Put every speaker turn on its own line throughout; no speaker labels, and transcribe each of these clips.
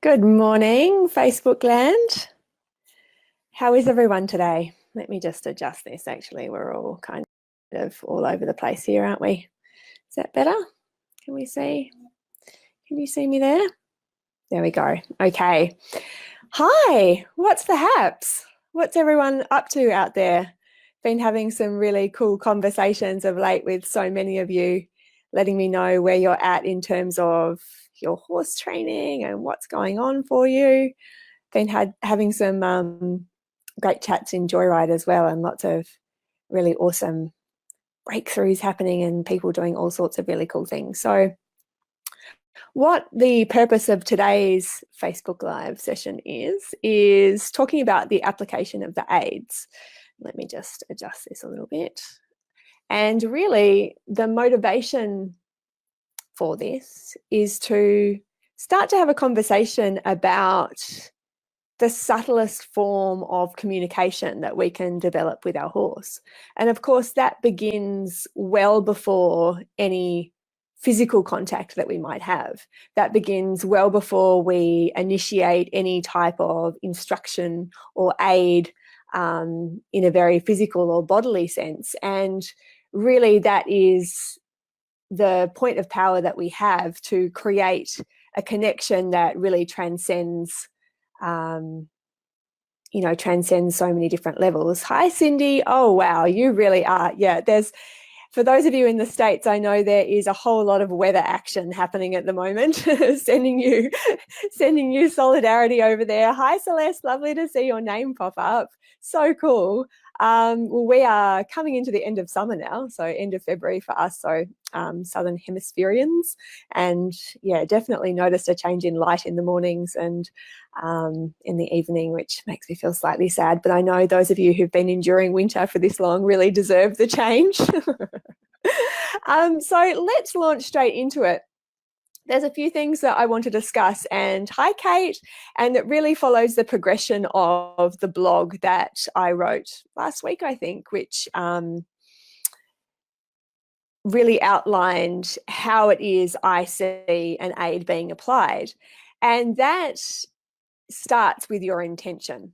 Good morning, Facebook land. How is everyone today? Let me just adjust this. Actually, we're all kind of all over the place here, aren't we? Is that better? Can we see? Can you see me there? There we go. Okay. Hi, what's the haps? What's everyone up to out there? Been having some really cool conversations of late with so many of you, letting me know where you're at in terms of your horse training and what's going on for you. Been having some great chats in Joyride as well, and lots of really awesome breakthroughs happening and people doing all sorts of really cool things. So what the purpose of today's Facebook Live session is talking about the application of the aids. Let me just adjust this a little bit. And really, the motivation for this is to start to have a conversation about the subtlest form of communication that we can develop with our horse. And of course, that begins well before any physical contact that we might have. That begins well before we initiate any type of instruction or aid in a very physical or bodily sense. And really, that is the point of power that we have to create a connection that really transcends transcends so many different levels. Hi, Cindy. Oh, wow, you really are. Yeah, for those of you in the States, I know there is a whole lot of weather action happening at the moment, sending you solidarity over there. Hi, Celeste. Lovely to see your name pop up. So cool. Well, we are coming into the end of summer now, so end of February for us, so Southern Hemispherians. And yeah, definitely noticed a change in light in the mornings and in the evening, which makes me feel slightly sad. But I know those of you who've been enduring winter for this long really deserve the change. So let's launch straight into it. There's a few things that I want to discuss, and hi, Kate, and it really follows the progression of the blog that I wrote last week, I think, which really outlined how it is I see an aid being applied. And that starts with your intention.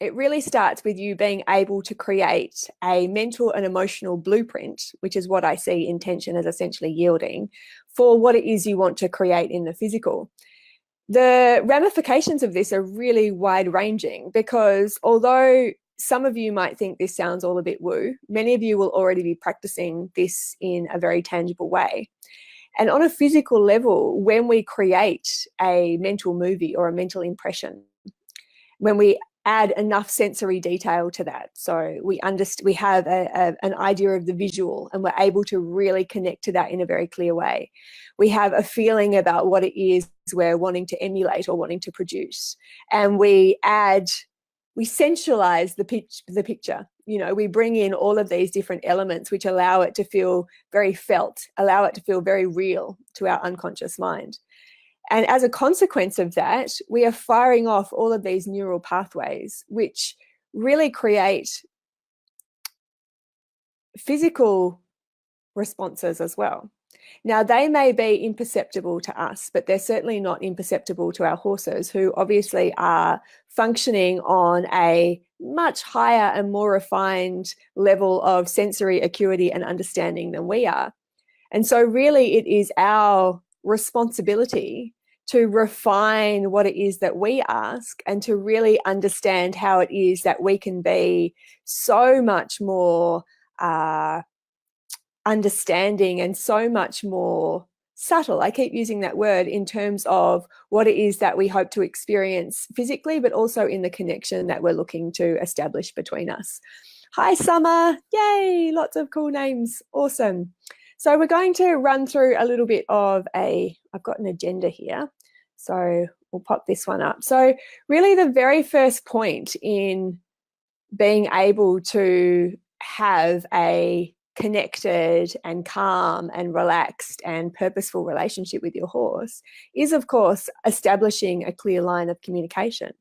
It really starts with you being able to create a mental and emotional blueprint, which is what I see intention as essentially yielding, for what it is you want to create in the physical. The ramifications of this are really wide-ranging because although some of you might think this sounds all a bit woo, many of you will already be practicing this in a very tangible way. And on a physical level, when we create a mental movie or a mental impression, when we add enough sensory detail to that, so we have an idea of the visual and we're able to really connect to that in a very clear way. We have a feeling about what it is we're wanting to emulate or wanting to produce, and we sensualize the picture. We bring in all of these different elements which allow it to feel very felt, allow it to feel very real to our unconscious mind. And as a consequence of that, we are firing off all of these neural pathways, which really create physical responses as well. Now, they may be imperceptible to us, but they're certainly not imperceptible to our horses, who obviously are functioning on a much higher and more refined level of sensory acuity and understanding than we are. And so really it is our responsibility to refine what it is that we ask and to really understand how it is that we can be so much more understanding and so much more subtle. I keep using that word in terms of what it is that we hope to experience physically, but also in the connection that we're looking to establish between us. Hi, Summer. Yay, lots of cool names. Awesome. So we're going to run through a little bit of I've got an agenda here, so we'll pop this one up. So really the very first point in being able to have a connected and calm and relaxed and purposeful relationship with your horse is, of course, establishing a clear line of communication.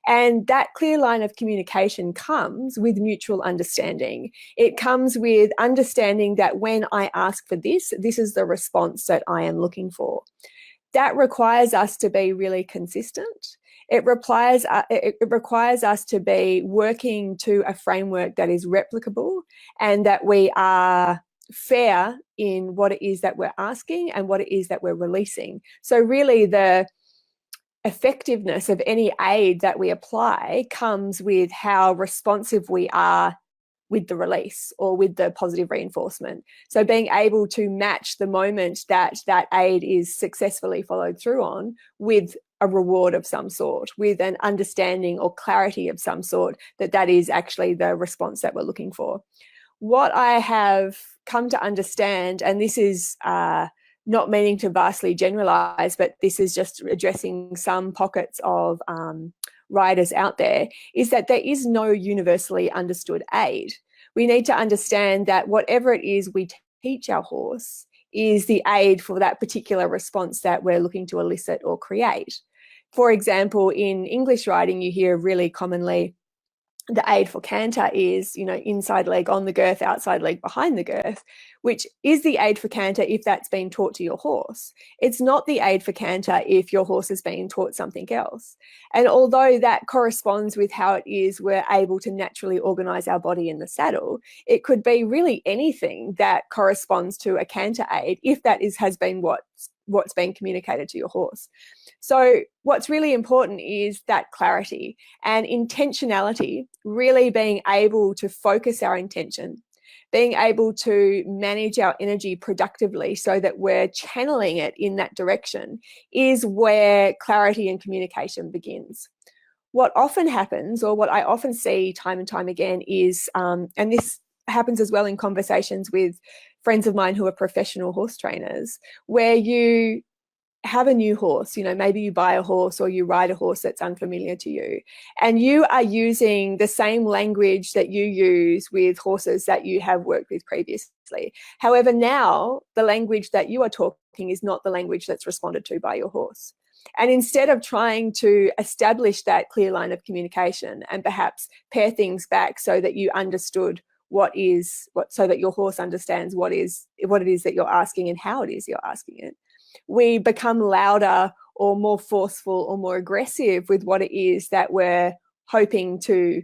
And that clear line of communication comes with mutual understanding. It comes with understanding that when I ask for this, this is the response that I am looking for. that requires us to be really consistent. It requires us to be working to a framework that is replicable and that we are fair in what it is that we're asking and what it is that we're releasing. So really the effectiveness of any aid that we apply comes with how responsive we are with the release or with the positive reinforcement. So being able to match the moment that that aid is successfully followed through on with a reward of some sort, with an understanding or clarity of some sort that that is actually the response that we're looking for. What I have come to understand, and this is not meaning to vastly generalize, but this is just addressing some pockets of riders out there, is that there is no universally understood aid. We need to understand that whatever it is we teach our horse is the aid for that particular response that we're looking to elicit or create. For example, in English riding, you hear really commonly the aid for canter is, you know, inside leg on the girth, outside leg behind the girth, which is the aid for canter if that's been taught to your horse. It's not the aid for canter if your horse has been taught something else. And although that corresponds with how it is we're able to naturally organize our body in the saddle, it could be really anything that corresponds to a canter aid if that has been what's been communicated to your horse. So what's really important is that clarity and intentionality, really being able to focus our intention, being able to manage our energy productively so that we're channeling it in that direction is where clarity and communication begins. What often happens, or what I often see time and time again is, and this happens as well in conversations with friends of mine who are professional horse trainers, where you have a new horse, you know, maybe you buy a horse or you ride a horse that's unfamiliar to you, and you are using the same language that you use with horses that you have worked with previously. However, now the language that you are talking is not the language that's responded to by your horse. And instead of trying to establish that clear line of communication and perhaps pare things back so that you understood so that your horse understands what it is that you're asking and how it is you're asking it, we become louder or more forceful or more aggressive with what it is that we're hoping to,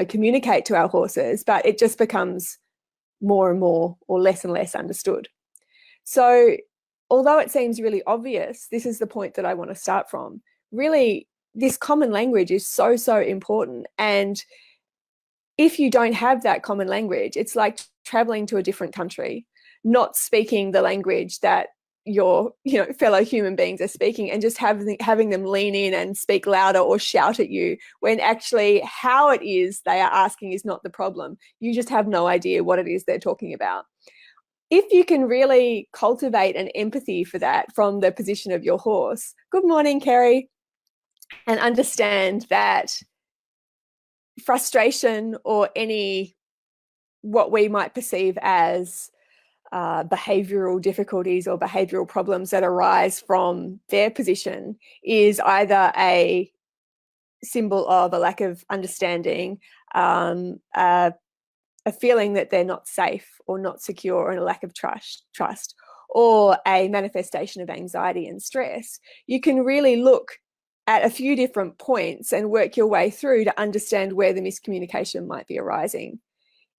communicate to our horses, but it just becomes more and more or less and less understood. So although it seems really obvious, this is the point that I want to start from. Really, this common language is so, so important. And if you don't have that common language, it's like traveling to a different country, not speaking the language that your fellow human beings are speaking, and just having them lean in and speak louder or shout at you when actually how it is they are asking is not the problem. You just have no idea what it is they're talking about. If you can really cultivate an empathy for that from the position of your horse, good morning, Kerry, and understand that frustration or any what we might perceive as behavioral difficulties or behavioral problems that arise from their position is either a symbol of a lack of understanding, a feeling that they're not safe or not secure, and a lack of trust, or a manifestation of anxiety and stress. You can really look at a few different points and work your way through to understand where the miscommunication might be arising.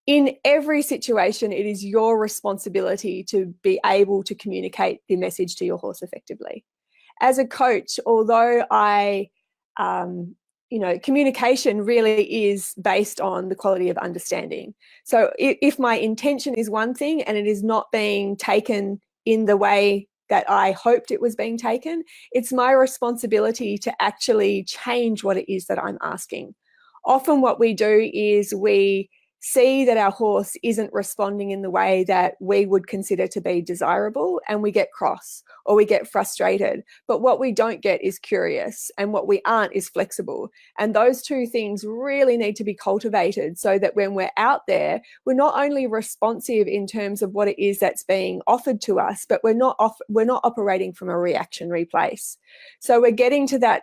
In every situation, it is your responsibility to be able to communicate the message to your horse effectively. As a coach, although communication really is based on the quality of understanding. So if my intention is one thing and it is not being taken in the way that I hoped it was being taken, it's my responsibility to actually change what it is that I'm asking. Often what we do is we see that our horse isn't responding in the way that we would consider to be desirable, and we get cross or we get frustrated. But what we don't get is curious, and what we aren't is flexible. And those two things really need to be cultivated so that when we're out there, we're not only responsive in terms of what it is that's being offered to us, but we're not operating from a reactionary place. So we're getting to that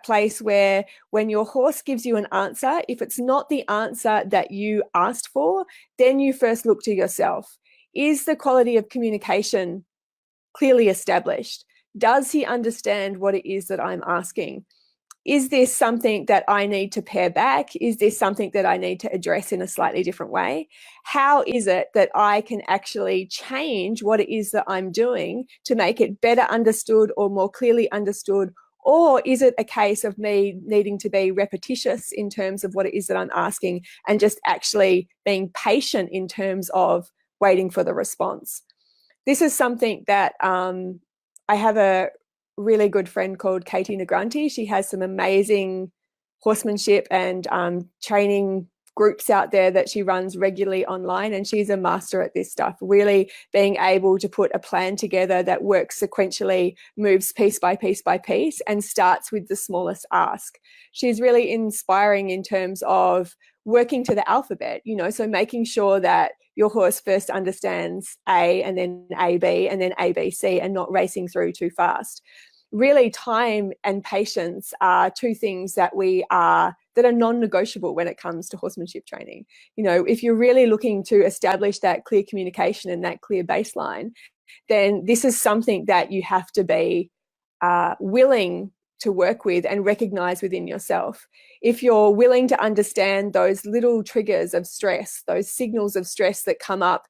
place where when your horse gives you an answer, if it's not the answer that you asked for, then you first look to yourself. Is the quality of communication clearly established? Does he understand what it is that I'm asking? Is this something that I need to pare back? Is this something that I need to address in a slightly different way? How is it that I can actually change what it is that I'm doing to make it better understood or more clearly understood? Or is it a case of me needing to be repetitious in terms of what it is that I'm asking and just actually being patient in terms of waiting for the response? This is something that I have a really good friend called Katie Negranti. She has some amazing horsemanship and training groups out there that she runs regularly online, and she's a master at this stuff, really being able to put a plan together that works sequentially, moves piece by piece by piece, and starts with the smallest ask. She's really inspiring in terms of working to the alphabet, you know, so making sure that your horse first understands A and then AB and then ABC, and not racing through too fast. Really, time and patience are two things that are non-negotiable when it comes to horsemanship training. You know, if you're really looking to establish that clear communication and that clear baseline, then this is something that you have to be willing to work with and recognize within yourself. If you're willing to understand those little triggers of stress, those signals of stress that come up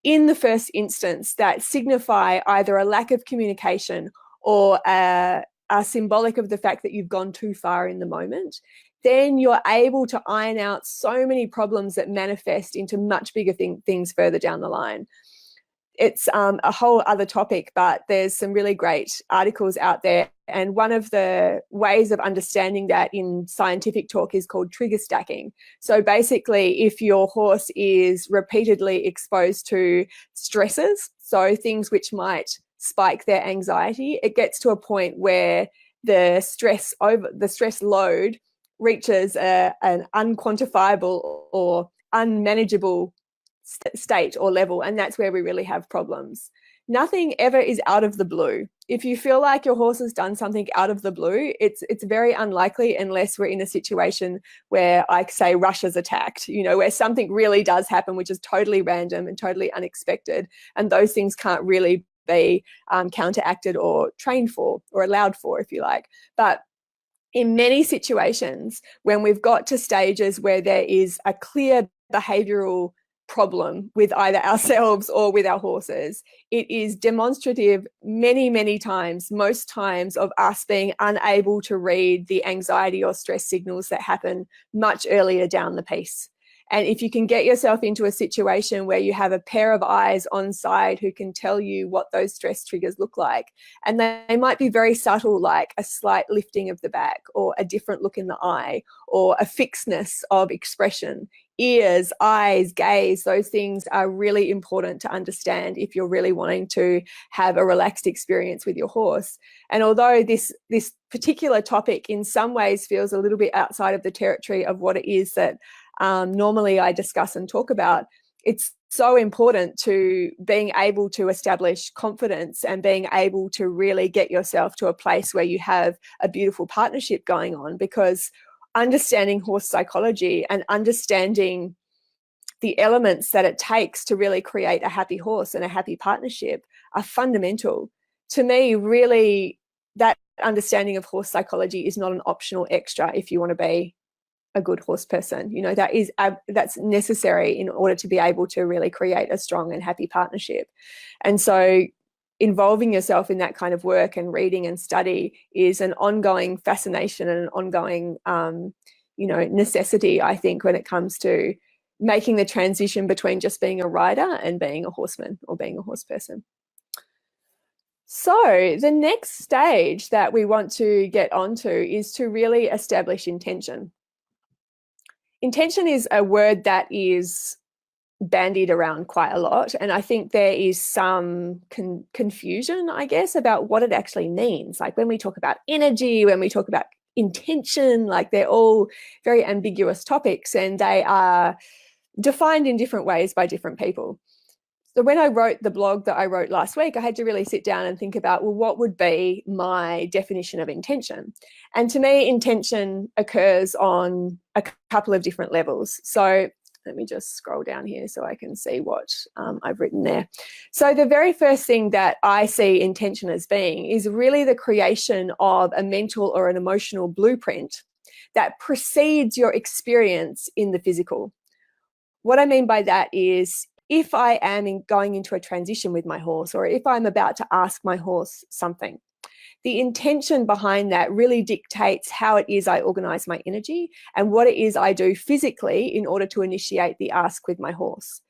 in the first instance that signify either a lack of communication or are symbolic of the fact that you've gone too far in the moment, then you're able to iron out so many problems that manifest into much bigger things further down the line. It's a whole other topic, but there's some really great articles out there. And one of the ways of understanding that in scientific talk is called trigger stacking. So basically, if your horse is repeatedly exposed to stresses, so things which might spike their anxiety, it gets to a point where the stress load reaches an unquantifiable or unmanageable state or level, and that's where we really have problems. Nothing ever is out of the blue. If you feel like your horse has done something out of the blue, it's very unlikely, unless we're in a situation where, like, say, Russia's attacked, you know, where something really does happen which is totally random and totally unexpected, and those things can't really be counteracted or trained for or allowed for, if you like. But in many situations, when we've got to stages where there is a clear behavioral problem with either ourselves or with our horses, it is demonstrative many, many times, most times, of us being unable to read the anxiety or stress signals that happen much earlier down the piece. And if you can get yourself into a situation where you have a pair of eyes on side who can tell you what those stress triggers look like, and they might be very subtle, like a slight lifting of the back or a different look in the eye or a fixedness of expression, ears, eyes, gaze, those things are really important to understand if you're really wanting to have a relaxed experience with your horse. And although this particular topic in some ways feels a little bit outside of the territory of what it is that normally I discuss and talk about, it's so important to being able to establish confidence and being able to really get yourself to a place where you have a beautiful partnership going on, because understanding horse psychology and understanding the elements that it takes to really create a happy horse and a happy partnership are fundamental. To me, really, that understanding of horse psychology is not an optional extra if you want to be a good horse person. You know, that's necessary in order to be able to really create a strong and happy partnership. And so involving yourself in that kind of work and reading and study is an ongoing fascination and an ongoing, necessity, I think, when it comes to making the transition between just being a rider and being a horseman or being a horse person. So the next stage that we want to get onto is to really establish intention. Intention is a word that is bandied around quite a lot, and I think there is some confusion, I guess, about what it actually means. Like when we talk about energy, when we talk about intention, like they're all very ambiguous topics, and they are defined in different ways by different people. So when I wrote the blog that I wrote last week, I had to really sit down and think about, well, what would be my definition of intention? And to me, intention occurs on a couple of different levels. So Let me just scroll down here so I can see what I've written there. So the very first thing that I see intention as being is really the creation of a mental or an emotional blueprint that precedes your experience in the physical. What I mean by that is, if I am going into a transition with my horse, or if I'm about to ask my horse something, the intention behind that really dictates how it is I organize my energy and what it is I do physically in order to initiate the ask with my horse.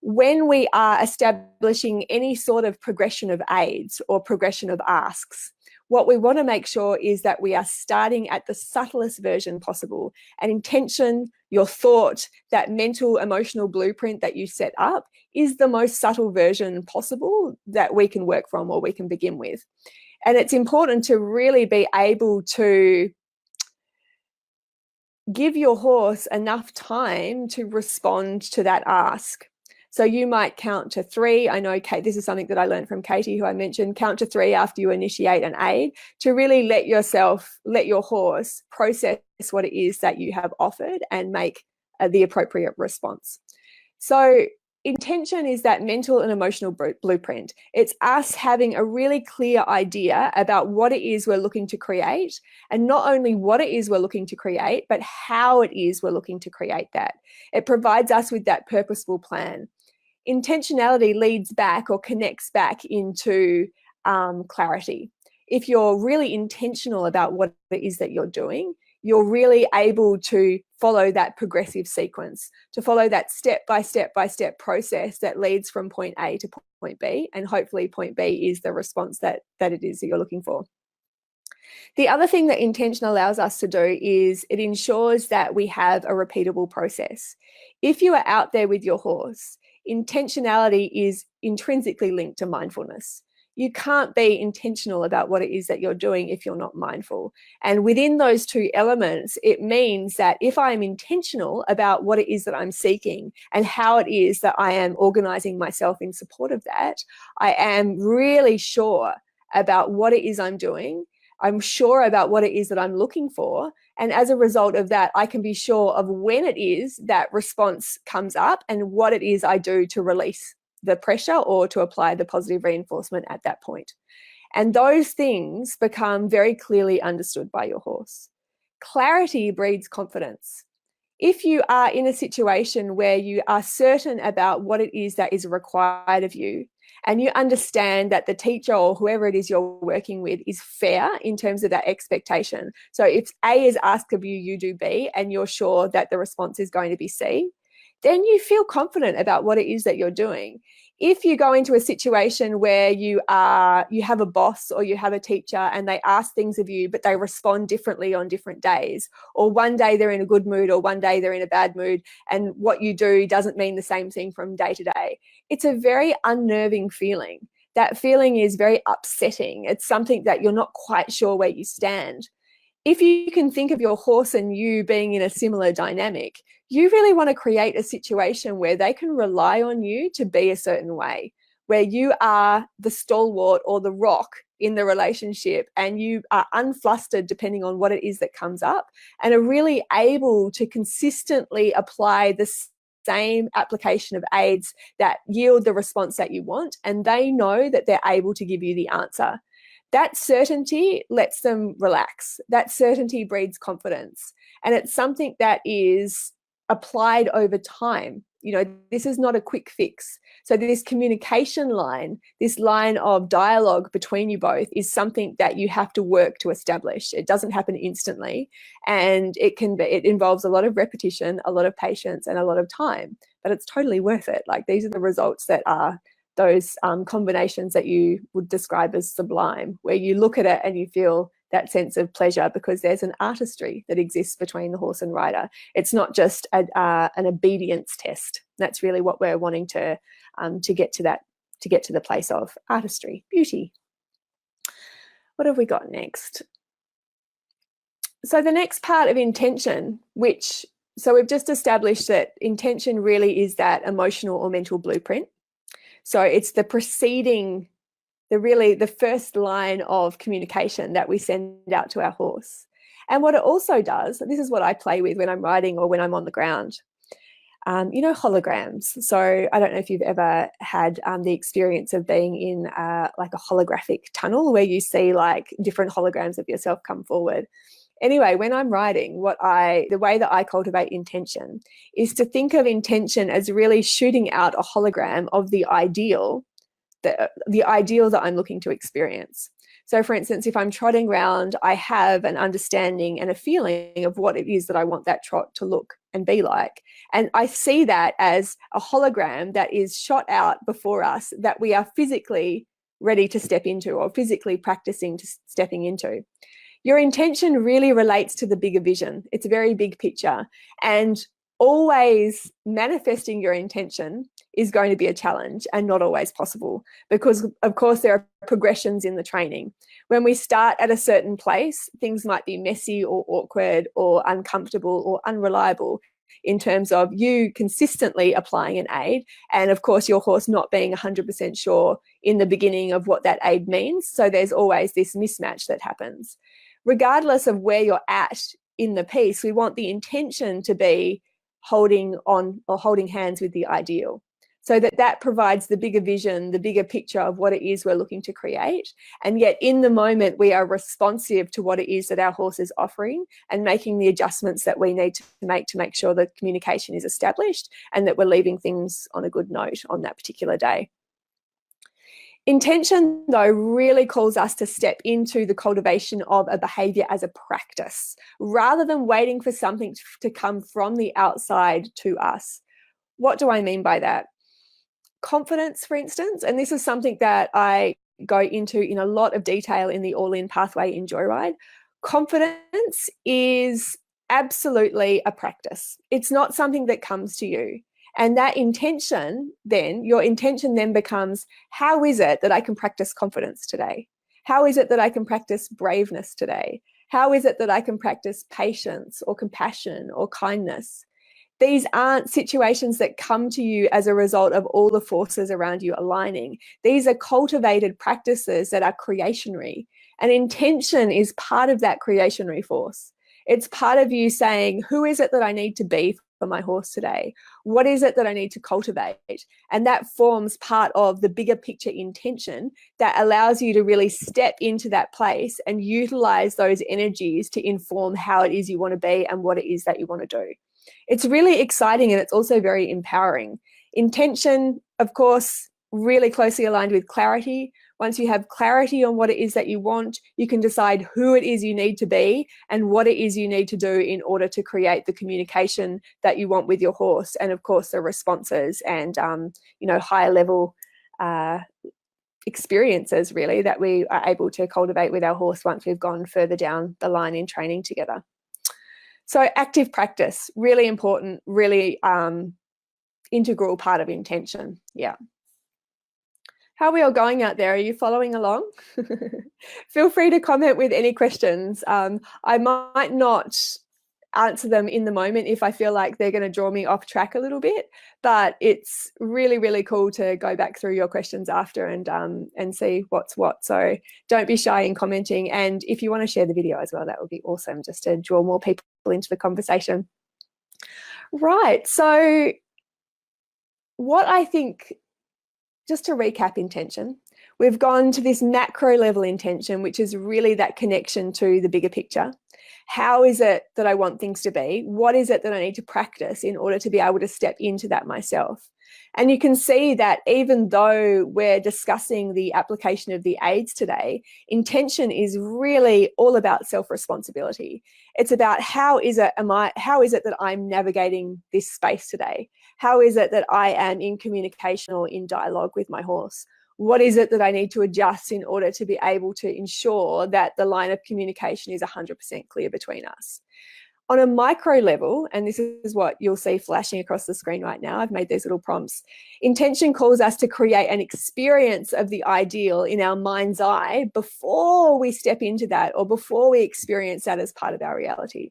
When we are establishing any sort of progression of aids or progression of asks, what we want to make sure is that we are starting at the subtlest version possible. And intention, your thought, that mental, emotional blueprint that you set up is the most subtle version possible that we can work from or we can begin with. And it's important to really be able to give your horse enough time to respond to that ask. So you might count to 3. I know, Kate, this is something that I learned from Katie, who I mentioned. Count to 3 after you initiate an aid to really let your horse process what it is that you have offered and make the appropriate response. So intention is that mental and emotional blueprint. It's us having a really clear idea about what it is we're looking to create, and not only what it is we're looking to create, but how it is we're looking to create that. It provides us with that purposeful plan. Intentionality leads back or connects back into clarity. If you're really intentional about what it is that you're doing, you're really able to follow that progressive sequence, to follow that step-by-step process that leads from point A to point B, and hopefully point B is the response that it is that you're looking for. The other thing that intention allows us to do is it ensures that we have a repeatable process. If you are out there with your horse, intentionality is intrinsically linked to mindfulness. You can't be intentional about what it is that you're doing if you're not mindful. And within those two elements, it means that if I'm intentional about what it is that I'm seeking and how it is that I am organizing myself in support of that, I am really sure about what it is I'm doing. I'm sure about what it is that I'm looking for. And as a result of that, I can be sure of when it is that response comes up and what it is I do to release the pressure or to apply the positive reinforcement at that point. And those things become very clearly understood by your horse. Clarity breeds confidence. If you are in a situation where you are certain about what it is that is required of you, and you understand that the teacher or whoever it is you're working with is fair in terms of that expectation. So if A is asked of you, you do B, and you're sure that the response is going to be C, then you feel confident about what it is that you're doing. If you go into a situation where you have a boss or you have a teacher and they ask things of you, but they respond differently on different days, or one day they're in a good mood or one day they're in a bad mood, and what you do doesn't mean the same thing from day to day, it's a very unnerving feeling. That feeling is very upsetting. It's something that you're not quite sure where you stand. If you can think of your horse and you being in a similar dynamic, you really want to create a situation where they can rely on you to be a certain way, where you are the stalwart or the rock in the relationship and you are unflustered depending on what it is that comes up, and are really able to consistently apply the same application of aids that yield the response that you want, and they know that they're able to give you the answer. That certainty lets them relax. That certainty breeds confidence. And it's something that is applied over time. You know, this is not a quick fix. So this communication line, this line of dialogue between you both, is something that you have to work to establish. It doesn't happen instantly, and it involves a lot of repetition, a lot of patience, and a lot of time, but it's totally worth it. Like, these are the results that are those combinations that you would describe as sublime, where you look at it and you feel that sense of pleasure because there's an artistry that exists between the horse and rider. It's not just an obedience test. That's really what we're wanting to get to the place of artistry, beauty. What have we got next? So the next part of intention, so we've just established that intention really is that emotional or mental blueprint. So it's the preceding, the first line of communication that we send out to our horse. And what it also does, this is what I play with when I'm riding or when I'm on the ground. holograms. So I don't know if you've ever had the experience of being in like a holographic tunnel where you see like different holograms of yourself come forward. Anyway, when I'm writing, the way that I cultivate intention is to think of intention as really shooting out a hologram of the ideal that I'm looking to experience. So for instance, if I'm trotting around, I have an understanding and a feeling of what it is that I want that trot to look and be like. And I see that as a hologram that is shot out before us that we are physically ready to step into or physically practicing to stepping into. Your intention really relates to the bigger vision. It's a very big picture. And always manifesting your intention is going to be a challenge and not always possible because, of course, there are progressions in the training. When we start at a certain place, things might be messy or awkward or uncomfortable or unreliable in terms of you consistently applying an aid and, of course, your horse not being 100% sure in the beginning of what that aid means. So there's always this mismatch that happens. Regardless of where you're at in the piece, we want the intention to be holding on or holding hands with the ideal, so that provides the bigger vision, the bigger picture of what it is we're looking to create. And yet in the moment, we are responsive to what it is that our horse is offering and making the adjustments that we need to make sure the communication is established and that we're leaving things on a good note on that particular day. Intention, though, really calls us to step into the cultivation of a behaviour as a practice, rather than waiting for something to come from the outside to us. What do I mean by that? Confidence, for instance, and this is something that I go into in a lot of detail in the All In Pathway in Joyride. Confidence is absolutely a practice. It's not something that comes to you. And that intention, then, your intention then becomes, how is it that I can practice confidence today? How is it that I can practice braveness today? How is it that I can practice patience or compassion or kindness? These aren't situations that come to you as a result of all the forces around you aligning. These are cultivated practices that are creationary. And intention is part of that creationary force. It's part of you saying, who is it that I need to be for my horse today? What is it that I need to cultivate? And that forms part of the bigger picture intention that allows you to really step into that place and utilize those energies to inform how it is you want to be and what it is that you want to do. It's really exciting and it's also very empowering. Intention, of course, really closely aligned with clarity. Once you have clarity on what it is that you want, you can decide who it is you need to be and what it is you need to do in order to create the communication that you want with your horse. And of course, the responses and, higher level experiences really that we are able to cultivate with our horse once we've gone further down the line in training together. So active practice, really important, really integral part of intention. Yeah. How are we all going out there? Are you following along? Feel free to comment with any questions. I might not answer them in the moment if I feel like they're going to draw me off track a little bit, but it's really, really cool to go back through your questions after and see what's what. So don't be shy in commenting. And if you want to share the video as well, that would be awesome, just to draw more people into the conversation. Right. So what I think, just to recap intention, we've gone to this macro level intention, which is really that connection to the bigger picture. How is it that I want things to be? What is it that I need to practice in order to be able to step into that myself? And you can see that even though we're discussing the application of the aids today, intention is really all about self-responsibility. It's about how is it that I'm navigating this space today? How is it that I am in communication or in dialogue with my horse? What is it that I need to adjust in order to be able to ensure that the line of communication is 100% clear between us? On a micro level, and this is what you'll see flashing across the screen right now, I've made these little prompts. Intention calls us to create an experience of the ideal in our mind's eye before we step into that or before we experience that as part of our reality.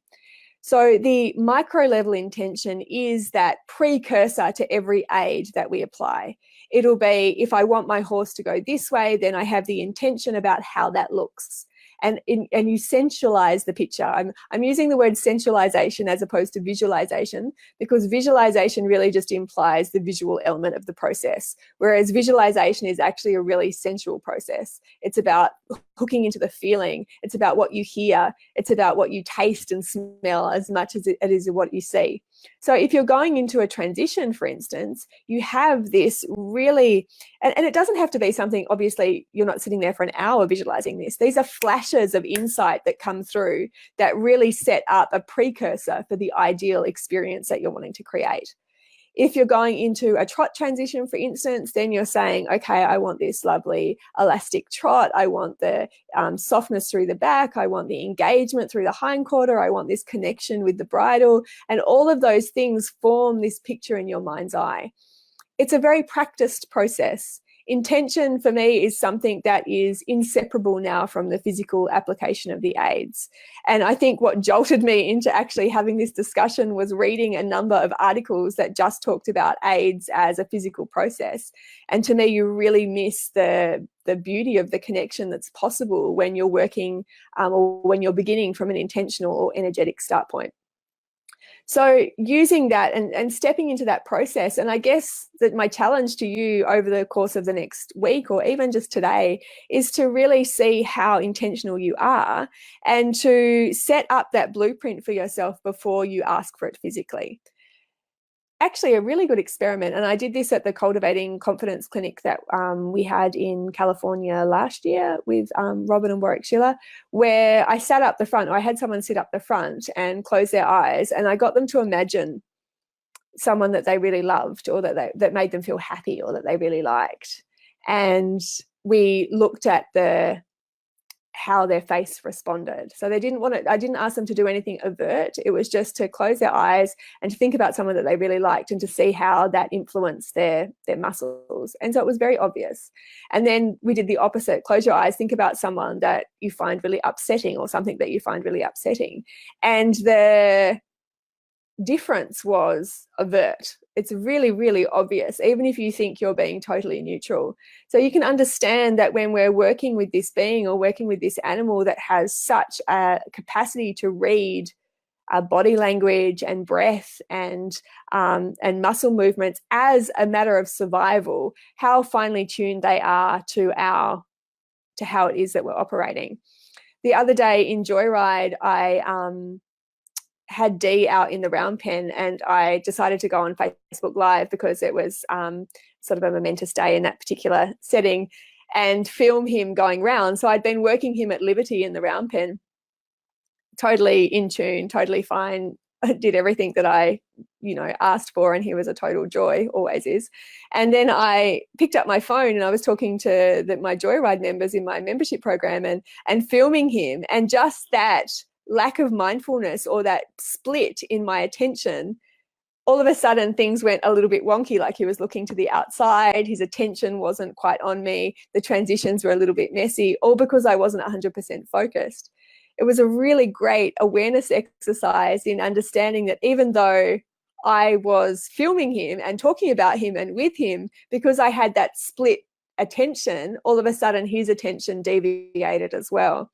So the micro level intention is that precursor to every aid that we apply. It'll be, if I want my horse to go this way, then I have the intention about how that looks. and you sensualize the picture. I'm using the word sensualization as opposed to visualization, because visualization really just implies the visual element of the process, whereas visualization is actually a really sensual process. It's about hooking into the feeling. It's about what you hear. It's about what you taste and smell as much as it is what you see. So if you're going into a transition, for instance, you have this really, and it doesn't have to be something, obviously, you're not sitting there for an hour visualizing this. These are flashes of insight that come through that really set up a precursor for the ideal experience that you're wanting to create. If you're going into a trot transition, for instance, then you're saying, okay, I want this lovely elastic trot. I want the softness through the back. I want the engagement through the hindquarter. I want this connection with the bridle. And all of those things form this picture in your mind's eye. It's a very practiced process. Intention for me is something that is inseparable now from the physical application of the aids. And I think what jolted me into actually having this discussion was reading a number of articles that just talked about aids as a physical process. And to me, you really miss the beauty of the connection that's possible when you're working or when you're beginning from an intentional or energetic start point. So using that and stepping into that process, and I guess that my challenge to you over the course of the next week or even just today is to really see how intentional you are and to set up that blueprint for yourself before you ask for it physically. Actually a really good experiment, and I did this at the Cultivating Confidence clinic that we had in California last year with Robin and Warwick Schiller, where I sat up the front, or I had someone sit up the front and close their eyes, and I got them to imagine someone that they really loved, or that made them feel happy, or that they really liked. And we looked at how their face responded. So I didn't ask them to do anything overt. It was just to close their eyes and to think about someone that they really liked and to see how that influenced their muscles. And so it was very obvious. And then we did the opposite. Close your eyes, think about someone that you find really upsetting or something that you find really upsetting. And the difference was overt. It's really, really obvious, even if you think you're being totally neutral. So you can understand that when we're working with this being or working with this animal that has such a capacity to read body language and breath and muscle movements as a matter of survival, how finely tuned they are to how it is that we're operating. The other day in Joyride, I had Dee out in the round pen, and I decided to go on Facebook Live because it was sort of a momentous day in that particular setting, and film him going round. So I'd been working him at liberty in the round pen, totally in tune, totally fine. I did everything that I, asked for, and he was a total joy, always is. And then I picked up my phone and I was talking to my Joyride members in my membership program and filming him, and just that lack of mindfulness or that split in my attention, all of a sudden things went a little bit wonky, like he was looking to the outside, his attention wasn't quite on me, the transitions were a little bit messy, all because I wasn't 100% focused. It was a really great awareness exercise in understanding that even though I was filming him and talking about him and with him, because I had that split attention, all of a sudden his attention deviated as well.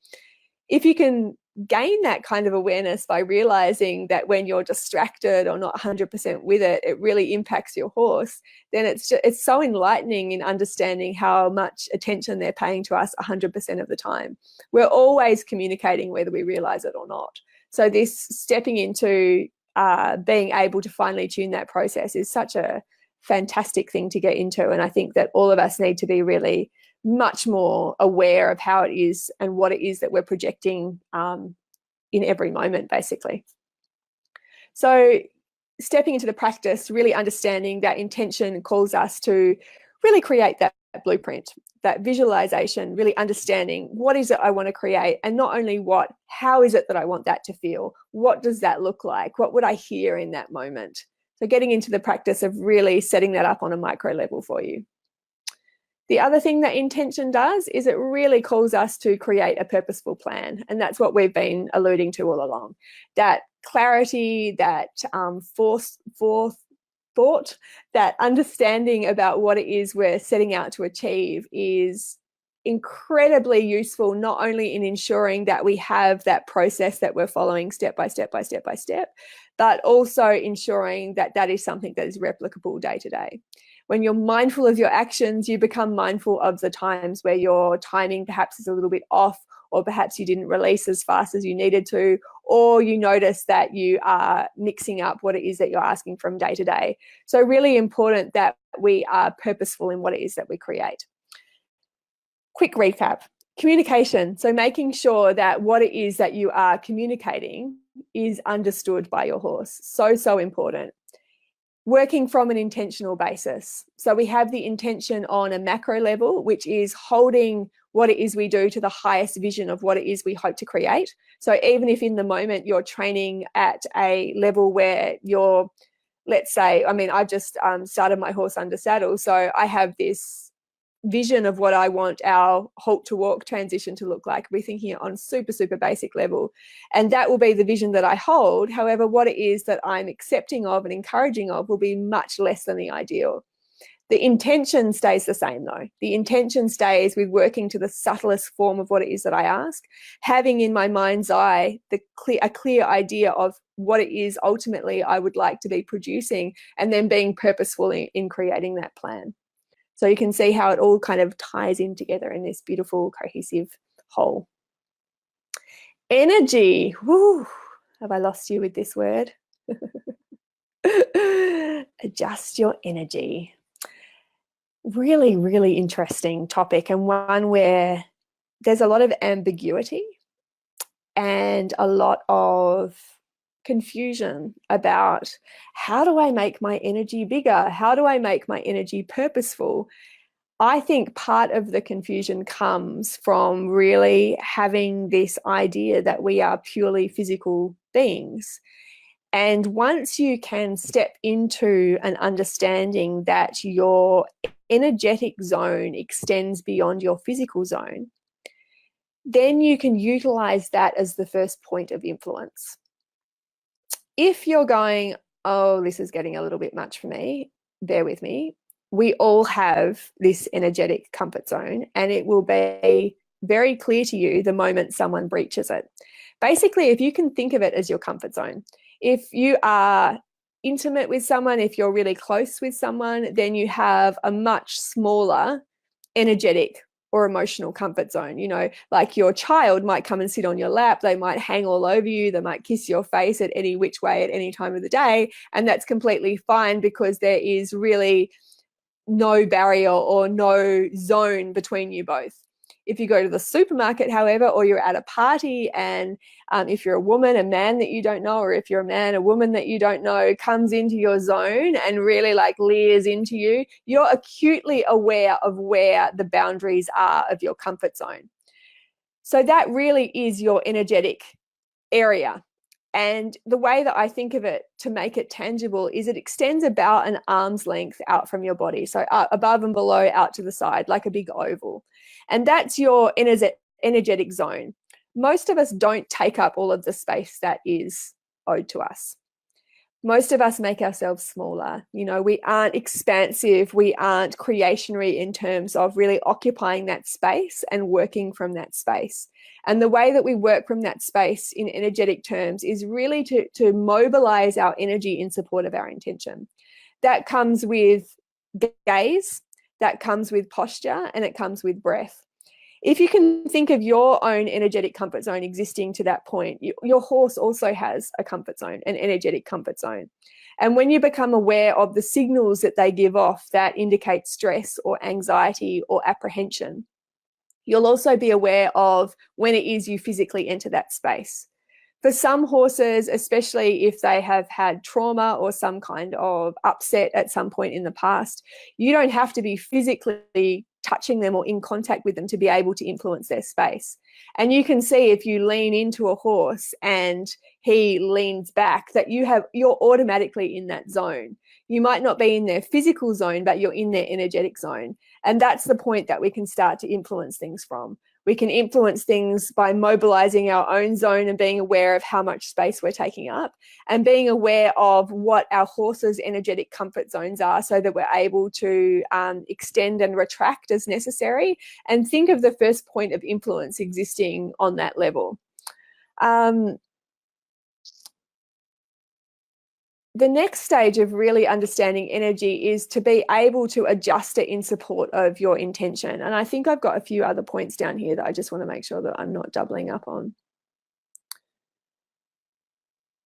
If you can gain that kind of awareness by realizing that when you're distracted or not 100% with it, it really impacts your horse, then it's so enlightening in understanding how much attention they're paying to us 100% of the time. We're always communicating whether we realize it or not. So this stepping into being able to finely tune that process is such a fantastic thing to get into. And I think that all of us need to be really much more aware of how it is and what it is that we're projecting in every moment, basically. So stepping into the practice, really understanding that intention calls us to really create that blueprint, that visualization, really understanding what is it I want to create, and not only what, how is it that I want that to feel? What does that look like? What would I hear in that moment? So getting into the practice of really setting that up on a micro level for you. The other thing that intention does is it really calls us to create a purposeful plan. And that's what we've been alluding to all along. That clarity, that forethought, that understanding about what it is we're setting out to achieve is incredibly useful, not only in ensuring that we have that process that we're following step by step by step by step, but also ensuring that that is something that is replicable day to day. When you're mindful of your actions, you become mindful of the times where your timing perhaps is a little bit off, or perhaps you didn't release as fast as you needed to, or you notice that you are mixing up what it is that you're asking from day to day. So really important that we are purposeful in what it is that we create. Quick recap. Communication. So making sure that what it is that you are communicating is understood by your horse. So important. Working from an intentional basis. So we have the intention on a macro level, which is holding what it is we do to the highest vision of what it is we hope to create. So even if in the moment you're training at a level where you're, let's say, I mean, I've just started my horse under saddle. So I have this vision of what I want our halt to walk transition to look like. We're thinking it on super basic level. And that will be the vision that I hold. However, what it is that I'm accepting of and encouraging of will be much less than the ideal. The intention stays the same though. The intention stays with working to the subtlest form of what it is that I ask, having in my mind's eye a clear idea of what it is ultimately I would like to be producing, and then being purposeful in creating that plan. So you can see how it all kind of ties in together in this beautiful, cohesive whole. Energy. Woo. Have I lost you with this word? Adjust your energy. Really interesting topic, and one where there's a lot of ambiguity and a lot of confusion about how do I make my energy bigger? How do I make my energy purposeful? I think part of the confusion comes from really having this idea that we are purely physical beings. And once you can step into an understanding that your energetic zone extends beyond your physical zone, then you can utilize that as the first point of influence. If you're going, oh, this is getting a little bit much for me, bear with me. We all have this energetic comfort zone, and it will be very clear to you the moment someone breaches it. Basically, if you can think of it as your comfort zone, if you are intimate with someone, if you're really close with someone, then you have a much smaller energetic or emotional comfort zone. You know, like your child might come and sit on your lap, they might hang all over you, they might kiss your face at any which way at any time of the day, and that's completely fine because there is really no barrier or no zone between you both. If you go to the supermarket, however, or you're at a party, and if you're a woman, a man that you don't know, or if you're a man, a woman that you don't know comes into your zone and really like leers into you, you're acutely aware of where the boundaries are of your comfort zone. So that really is your energetic area. And the way that I think of it to make it tangible is it extends about an arm's length out from your body. So above and below, out to the side, like a big oval. And that's your energetic zone. Most of us don't take up all of the space that is owed to us. Most of us make ourselves smaller. You know, we aren't expansive. We aren't creationary in terms of really occupying that space and working from that space. And the way that we work from that space in energetic terms is really to mobilize our energy in support of our intention. That comes with gaze, that comes with posture, and it comes with breath. If you can think of your own energetic comfort zone existing to that point, your horse also has a comfort zone, an energetic comfort zone. And when you become aware of the signals that they give off that indicate stress or anxiety or apprehension, you'll also be aware of when it is you physically enter that space. For some horses, especially if they have had trauma or some kind of upset at some point in the past, you don't have to be physically touching them or in contact with them to be able to influence their space. And you can see if you lean into a horse and he leans back that you're automatically in that zone. You might not be in their physical zone, but you're in their energetic zone. And that's the point that we can start to influence things from. We can influence things by mobilizing our own zone and being aware of how much space we're taking up, and being aware of what our horse's energetic comfort zones are, so that we're able to extend and retract as necessary, and think of the first point of influence existing on that level. The next stage of really understanding energy is to be able to adjust it in support of your intention. And I think I've got a few other points down here that I just want to make sure that I'm not doubling up on.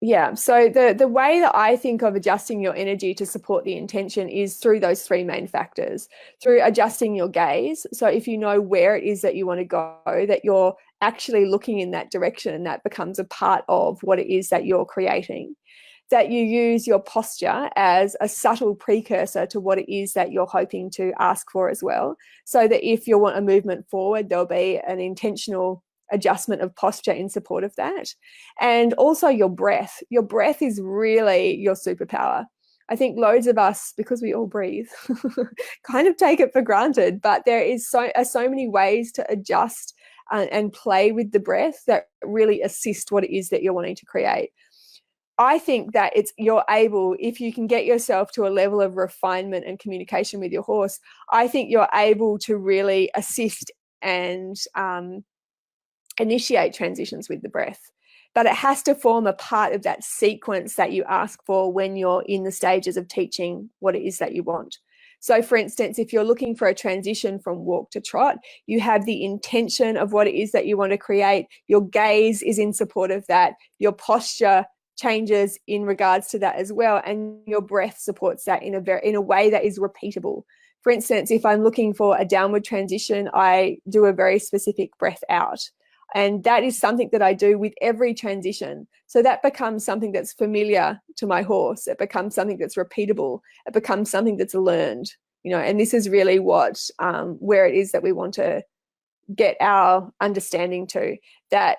Yeah, so the way that I think of adjusting your energy to support the intention is through those three main factors. Through adjusting your gaze. So if you know where it is that you want to go, that you're actually looking in that direction, and that becomes a part of what it is that you're creating. That you use your posture as a subtle precursor to what it is that you're hoping to ask for as well. So that if you want a movement forward, there'll be an intentional adjustment of posture in support of that. And also your breath. Your breath is really your superpower. I think loads of us, because we all breathe, kind of take it for granted, but there is so many ways to adjust and play with the breath that really assist what it is that you're wanting to create. I think that you're able, if you can get yourself to a level of refinement and communication with your horse, I think you're able to really assist and initiate transitions with the breath. But it has to form a part of that sequence that you ask for when you're in the stages of teaching what it is that you want. So for instance, if you're looking for a transition from walk to trot, you have the intention of what it is that you want to create. Your gaze is in support of that. Your posture changes in regards to that as well, and your breath supports that in a way that is repeatable. For instance, if I'm looking for a downward transition, I do a very specific breath out, and that is something that I do with every transition. So that becomes something that's familiar to my horse. It becomes something that's repeatable. It becomes something that's learned, and this is really what where it is that we want to get our understanding to, that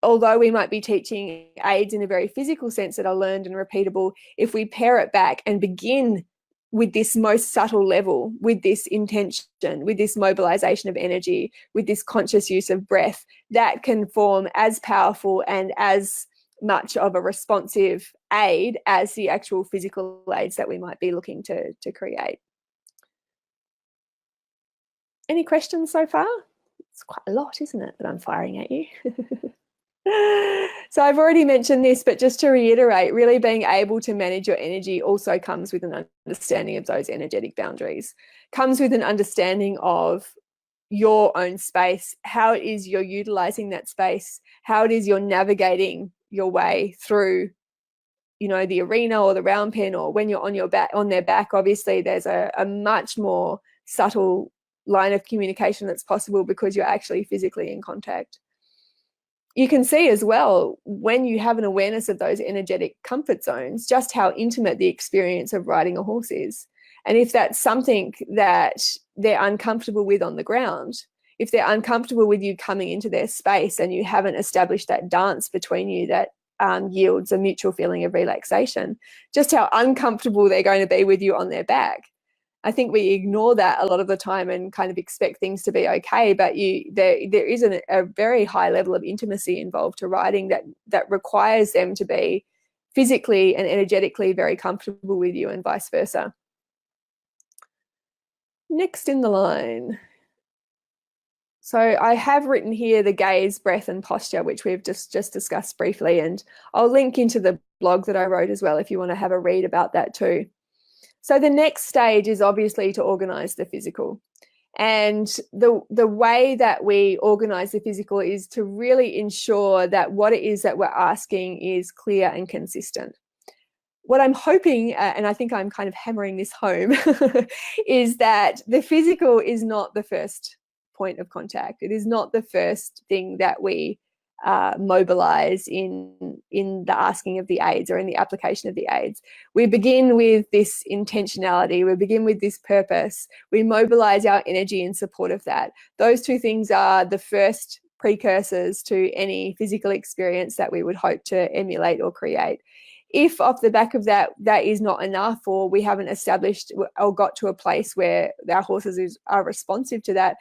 although we might be teaching aids in a very physical sense that are learned and repeatable, if we pare it back and begin with this most subtle level, with this intention, with this mobilization of energy, with this conscious use of breath, that can form as powerful and as much of a responsive aid as the actual physical aids that we might be looking to create. Any questions so far? It's quite a lot, isn't it, that I'm firing at you? So I've already mentioned this, but just to reiterate, really being able to manage your energy also comes with an understanding of those energetic boundaries, comes with an understanding of your own space, how it is you're utilizing that space, how it is you're navigating your way through, the arena or the round pen, or when you're on their back. Obviously, there's a much more subtle line of communication that's possible because you're actually physically in contact. You can see as well, when you have an awareness of those energetic comfort zones, just how intimate the experience of riding a horse is. And if that's something that they're uncomfortable with on the ground, if they're uncomfortable with you coming into their space and you haven't established that dance between you that yields a mutual feeling of relaxation, just how uncomfortable they're going to be with you on their back. I think we ignore that a lot of the time and kind of expect things to be okay, but there is a very high level of intimacy involved to riding that requires them to be physically and energetically very comfortable with you, and vice versa. Next in the line. So I have written here the gaze, breath, and posture, which we've just discussed briefly, and I'll link into the blog that I wrote as well if you want to have a read about that too. So the next stage is obviously to organize the physical. And the way that we organize the physical is to really ensure that what it is that we're asking is clear and consistent. What I'm hoping, and I think I'm kind of hammering this home, is that the physical is not the first point of contact. It is not the first thing that we mobilize in the asking of the aids or in the application of the aids. We begin with this intentionality, we begin with this purpose, we mobilize our energy in support of that. Those two things are the first precursors to any physical experience that we would hope to emulate or create. If off the back of that is not enough, or we haven't established or got to a place where our horses are responsive to that,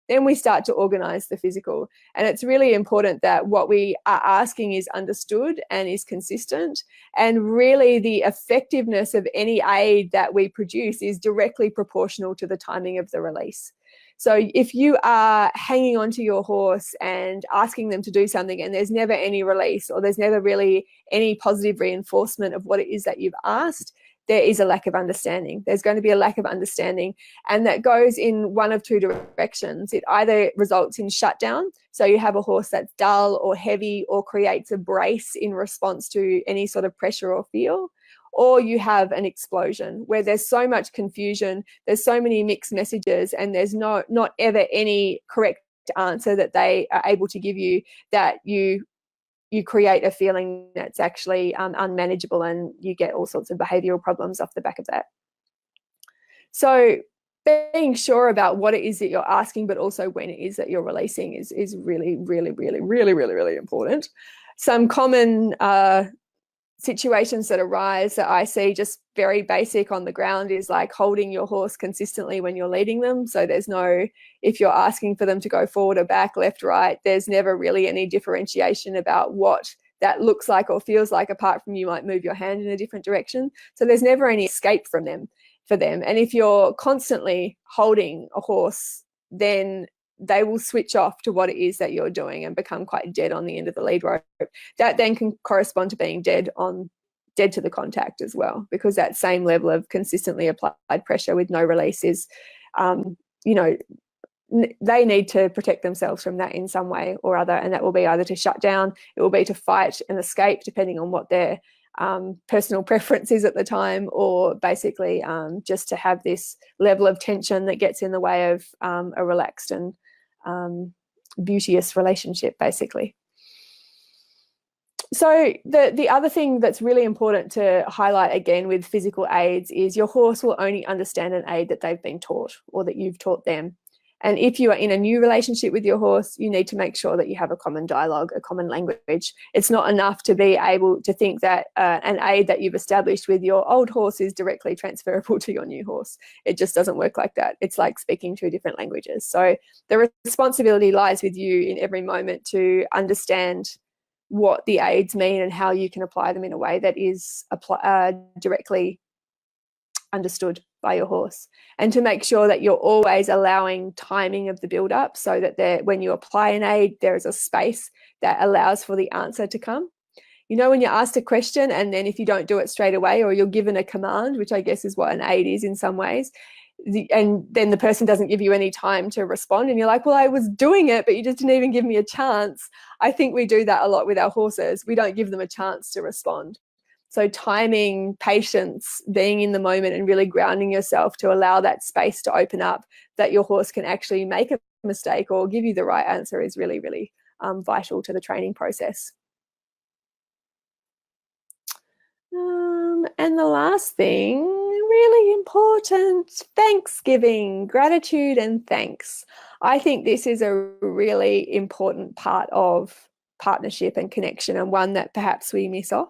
then we start to organize the physical. And it's really important that what we are asking is understood and is consistent. And really the effectiveness of any aid that we produce is directly proportional to the timing of the release. So if you are hanging on to your horse and asking them to do something and there's never any release, or there's never really any positive reinforcement of what it is that you've asked, there is a lack of understanding. There's going to be a lack of understanding, and that goes in one of two directions. It either results in shutdown, so you have a horse that's dull or heavy or creates a brace in response to any sort of pressure or feel, or you have an explosion where there's so much confusion, there's so many mixed messages, and there's not ever any correct answer that they are able to give you, that you create a feeling that's actually unmanageable, and you get all sorts of behavioural problems off the back of that. So being sure about what it is that you're asking, but also when it is that you're releasing is really, really, really, really, really, really important. Some common situations that arise that I see, just very basic on the ground, is like holding your horse consistently when you're leading them. So there's no, if you're asking for them to go forward or back, left, right, there's never really any differentiation about what that looks like or feels like, apart from you might move your hand in a different direction. So there's never any escape from them, for them. And if you're constantly holding a horse, then they will switch off to what it is that you're doing and become quite dead on the end of the lead rope. That then can correspond to being dead to the contact as well, because that same level of consistently applied pressure with no release is, they need to protect themselves from that in some way or other, and that will be either to shut down, it will be to fight and escape, depending on what their personal preference is at the time, or basically just to have this level of tension that gets in the way of a relaxed and beauteous relationship, basically. So the other thing that's really important to highlight again with physical aids is your horse will only understand an aid that they've been taught or that you've taught them. And if you are in a new relationship with your horse, you need to make sure that you have a common dialogue, a common language. It's not enough to be able to think that an aid that you've established with your old horse is directly transferable to your new horse. It just doesn't work like that. It's like speaking two different languages. So the responsibility lies with you in every moment to understand what the aids mean and how you can apply them in a way that is directly understood by your horse, and to make sure that you're always allowing timing of the build up, so that when you apply an aid, there is a space that allows for the answer to come. You know, when you're asked a question and then if you don't do it straight away, or you're given a command, which I guess is what an aid is in some ways, and then the person doesn't give you any time to respond, and you're like, well, I was doing it, but you just didn't even give me a chance. I think we do that a lot with our horses. We don't give them a chance to respond. So timing, patience, being in the moment and really grounding yourself to allow that space to open up, that your horse can actually make a mistake or give you the right answer, is really, really vital to the training process. And the last thing, really important, Thanksgiving, gratitude and thanks. I think this is a really important part of partnership and connection, and one that perhaps we miss off.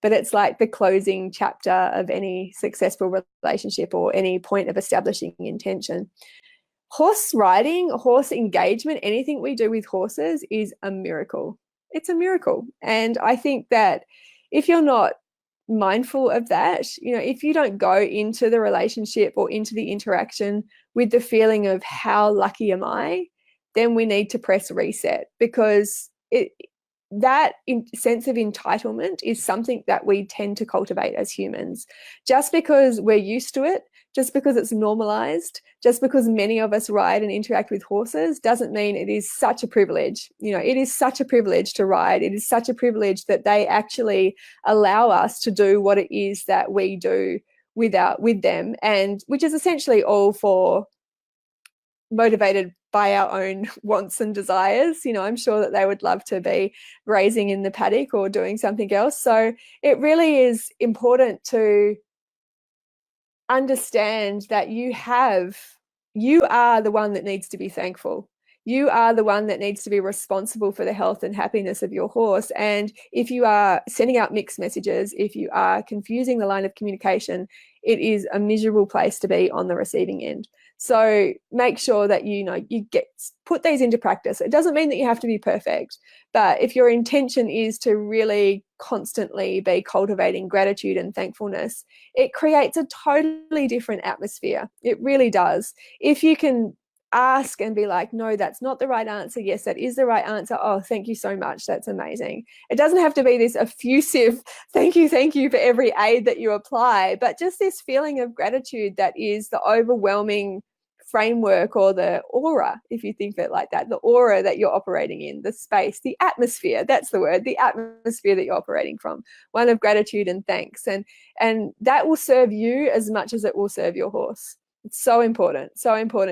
But it's like the closing chapter of any successful relationship or any point of establishing intention. Horse riding, horse engagement, anything we do with horses is a miracle. It's a miracle. And I think that if you're not mindful of that, if you don't go into the relationship or into the interaction with the feeling of how lucky am I, then we need to press reset, because that sense of entitlement is something that we tend to cultivate as humans. Just because we're used to it, just because it's normalized, just because many of us ride and interact with horses, doesn't mean it is such a privilege. It is such a privilege to ride. It is such a privilege that they actually allow us to do what it is that we do with them, and which is essentially all for motivated by our own wants and desires. I'm sure that they would love to be grazing in the paddock or doing something else. So it really is important to understand that you are the one that needs to be thankful. You are the one that needs to be responsible for the health and happiness of your horse. And if you are sending out mixed messages, if you are confusing the line of communication, it is a miserable place to be on the receiving end. So make sure that you put these into practice. It doesn't mean that you have to be perfect, but if your intention is to really constantly be cultivating gratitude and thankfulness, it creates a totally different atmosphere. It really does. If you can ask and be like, no, that's not the right answer. Yes, that is the right answer. Oh, thank you so much. That's amazing. It doesn't have to be this effusive thank you for every aid that you apply, but just this feeling of gratitude that is the overwhelming framework, or the aura, if you think of it like that, the aura that you're operating in, the space, the atmosphere, that's the word, the atmosphere that you're operating from, one of gratitude and thanks. And that will serve you as much as it will serve your horse. It's so important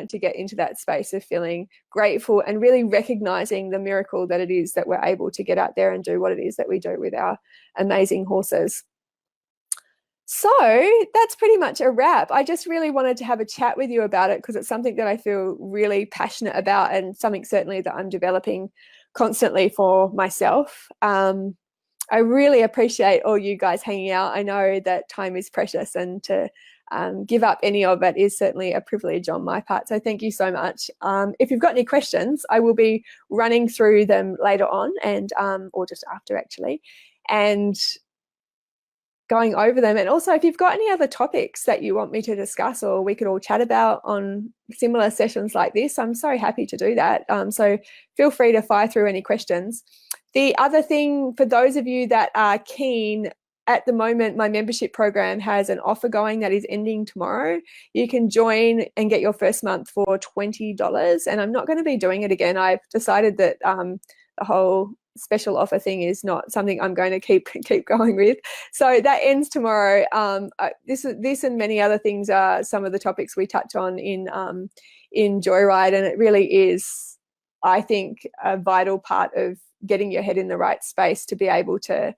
to get into that space of feeling grateful and really recognizing the miracle that it is that we're able to get out there and do what it is that we do with our amazing horses. So that's pretty much a wrap. I just really wanted to have a chat with you about it because it's something that I feel really passionate about, and something certainly that I'm developing constantly for myself. I really appreciate all you guys hanging out. I know that time is precious, and to give up any of it is certainly a privilege on my part. So thank you so much. If you've got any questions, I will be running through them later on, and or just after actually, and going over them. And also, if you've got any other topics that you want me to discuss or we could all chat about on similar sessions like this, I'm so happy to do that. So feel free to fire through any questions. The other thing, for those of you that are keen, at the moment, my membership program has an offer going that is ending tomorrow. You can join and get your first month for $20. And I'm not going to be doing it again. I've decided that the whole special offer thing is not something I'm going to keep going with. So that ends tomorrow. This and many other things are some of the topics we touch on in Joyride, and it really is, I think, a vital part of getting your head in the right space to be able to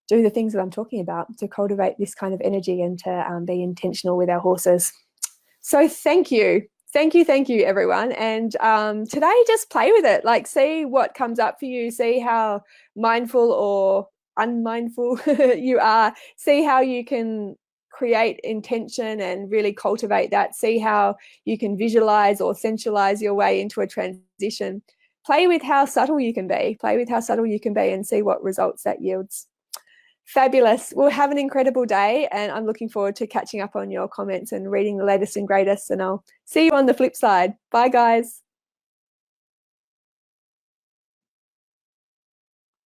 do the things that I'm talking about, to cultivate this kind of energy and to be intentional with our horses. So thank you. Thank you, everyone. And today, just play with it. Like, see what comes up for you. See how mindful or unmindful you are. See how you can create intention and really cultivate that. See how you can visualize or sensualize your way into a transition. Play with how subtle you can be. Play with how subtle you can be and see what results that yields. Fabulous. Well, have an incredible day, and I'm looking forward to catching up on your comments and reading the latest and greatest, and I'll see you on the flip side. Bye, guys.